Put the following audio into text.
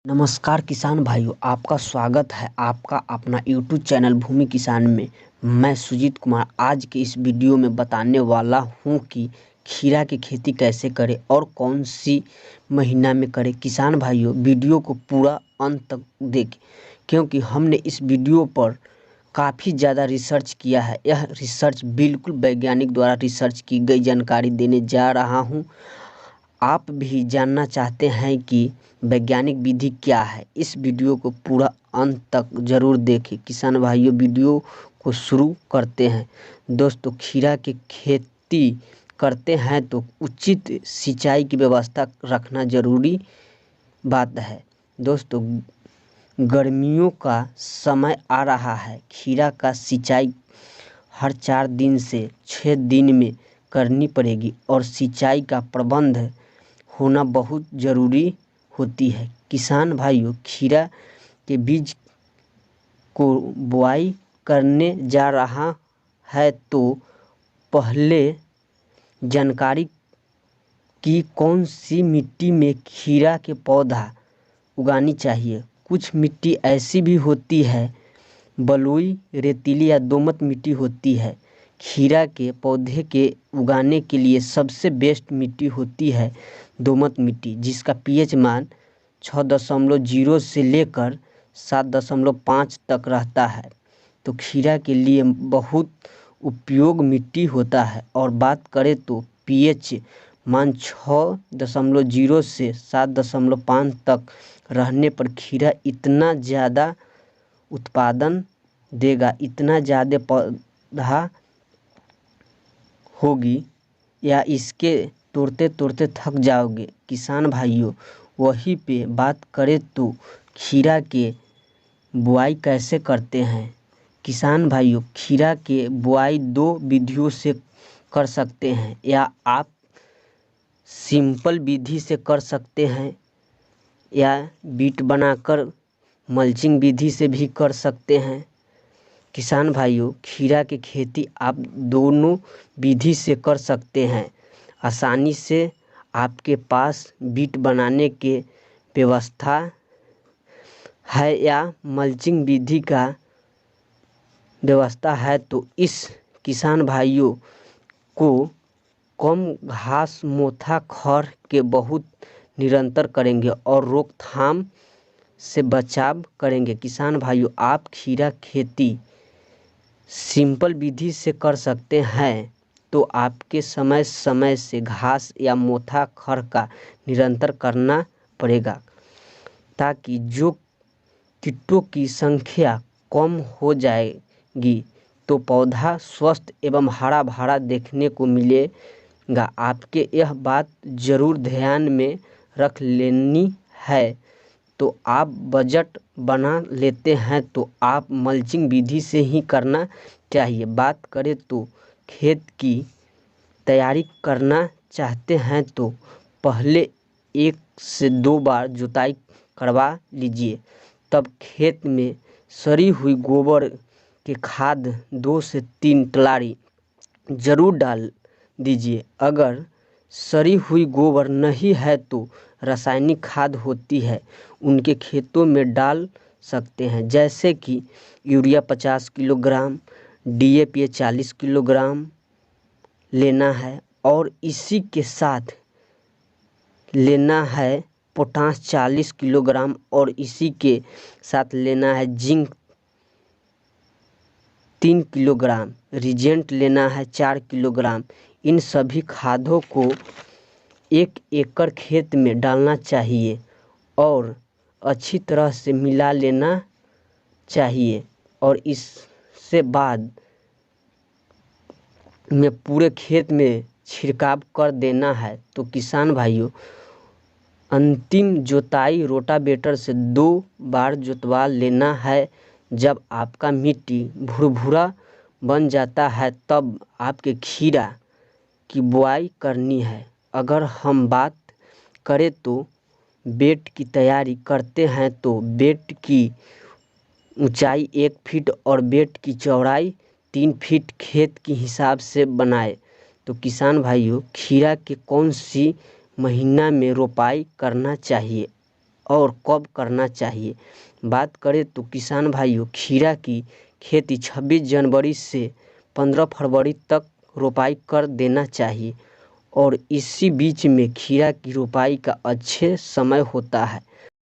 नमस्कार किसान भाइयों, आपका स्वागत है आपका अपना यूट्यूब चैनल भूमि किसान में। मैं सुजीत कुमार आज के इस वीडियो में बताने वाला हूं कि खीरा की खेती कैसे करें और कौन सी महीना में करें। किसान भाइयों, वीडियो को पूरा अंत तक देखें क्योंकि हमने इस वीडियो पर काफ़ी ज़्यादा रिसर्च किया है। यह रिसर्च बिल्कुल वैज्ञानिक द्वारा रिसर्च की गई जानकारी देने जा रहा हूँ। आप भी जानना चाहते हैं कि वैज्ञानिक विधि क्या है, इस वीडियो को पूरा अंत तक ज़रूर देखें। किसान भाइयों, वीडियो को शुरू करते हैं। दोस्तों, खीरा की खेती करते हैं तो उचित सिंचाई की व्यवस्था रखना ज़रूरी बात है। दोस्तों, गर्मियों का समय आ रहा है। खीरा का सिंचाई हर 4 दिन से 6 दिन में करनी पड़ेगी और सिंचाई का प्रबंध होना बहुत ज़रूरी होती है। किसान भाइयों, खीरा के बीज को बुआई करने जा रहा है तो पहले जानकारी कि कौन सी मिट्टी में खीरा के पौधा उगानी चाहिए। कुछ मिट्टी ऐसी भी होती है, बलुई, रेतीली या दोमट मिट्टी होती है। खीरा के पौधे के उगाने के लिए सबसे बेस्ट मिट्टी होती है दोमट मिट्टी, जिसका पीएच मान 6.0 से लेकर 7.5 तक रहता है। तो खीरा के लिए बहुत उपयोग मिट्टी होता है। और बात करें तो पीएच मान 6.0 से 7.5 तक रहने पर खीरा इतना ज़्यादा उत्पादन देगा, इतना ज़्यादा पौधा होगी या इसके तोड़ते तोड़ते थक जाओगे। किसान भाइयों, वहीं पे बात करें तो खीरा के बुआई कैसे करते हैं। किसान भाइयों, खीरा के बुआई 2 विधियों से कर सकते हैं, या आप सिंपल विधि से कर सकते हैं या बीट बनाकर मल्चिंग विधि से भी कर सकते हैं। किसान भाइयों, खीरा की खेती आप दोनों विधि से कर सकते हैं आसानी से। आपके पास बीट बनाने के व्यवस्था है या मल्चिंग विधि का व्यवस्था है तो इस किसान भाइयों को कम घास मोथा खर के बहुत निरंतर करेंगे और रोकथाम से बचाव करेंगे। किसान भाइयों, आप खीरा खेती सिंपल विधि से कर सकते हैं तो आपके समय समय से घास या मोथा खर का निरंतर करना पड़ेगा, ताकि जो कीटों की संख्या कम हो जाएगी तो पौधा स्वस्थ एवं हरा भरा देखने को मिलेगा। आपके यह बात ज़रूर ध्यान में रख लेनी है। तो आप बजट बना लेते हैं तो आप मल्चिंग विधि से ही करना चाहिए। बात करें तो खेत की तैयारी करना चाहते हैं तो पहले 1 से 2 बार जुताई करवा लीजिए। तब खेत में सड़ी हुई गोबर के खाद 2 से 3 टलारी ज़रूर डाल दीजिए। अगर सड़ी हुई गोबर नहीं है तो रासायनिक खाद होती है, उनके खेतों में डाल सकते हैं, जैसे कि यूरिया 50 किलोग्राम, डीएपी 40 किलोग्राम लेना है और इसी के साथ लेना है पोटाश 40 किलोग्राम और इसी के साथ लेना है जिंक 3 किलोग्राम, रिजेंट लेना है 4 किलोग्राम। इन सभी खादों को 1 एकड़ खेत में डालना चाहिए और अच्छी तरह से मिला लेना चाहिए और इससे बाद में पूरे खेत में छिड़काव कर देना है। तो किसान भाइयों, अंतिम जोताई रोटावेटर से 2 बार जोतवा लेना है। जब आपका मिट्टी भुरभुरा बन जाता है तब आपके खीरा की बुआई करनी है। अगर हम बात करें तो बेड की तैयारी करते हैं तो बेड की ऊंचाई 1 फीट और बेड की चौड़ाई 3 फीट खेत के हिसाब से बनाएं। तो किसान भाइयों, खीरा के कौन सी महीना में रोपाई करना चाहिए। और कब करना चाहिए। बात करें तो किसान भाइयों, खीरा की खेती 26 जनवरी से 15 फरवरी तक रोपाई कर देना चाहिए और इसी बीच में खीरा की रोपाई का अच्छे समय होता है।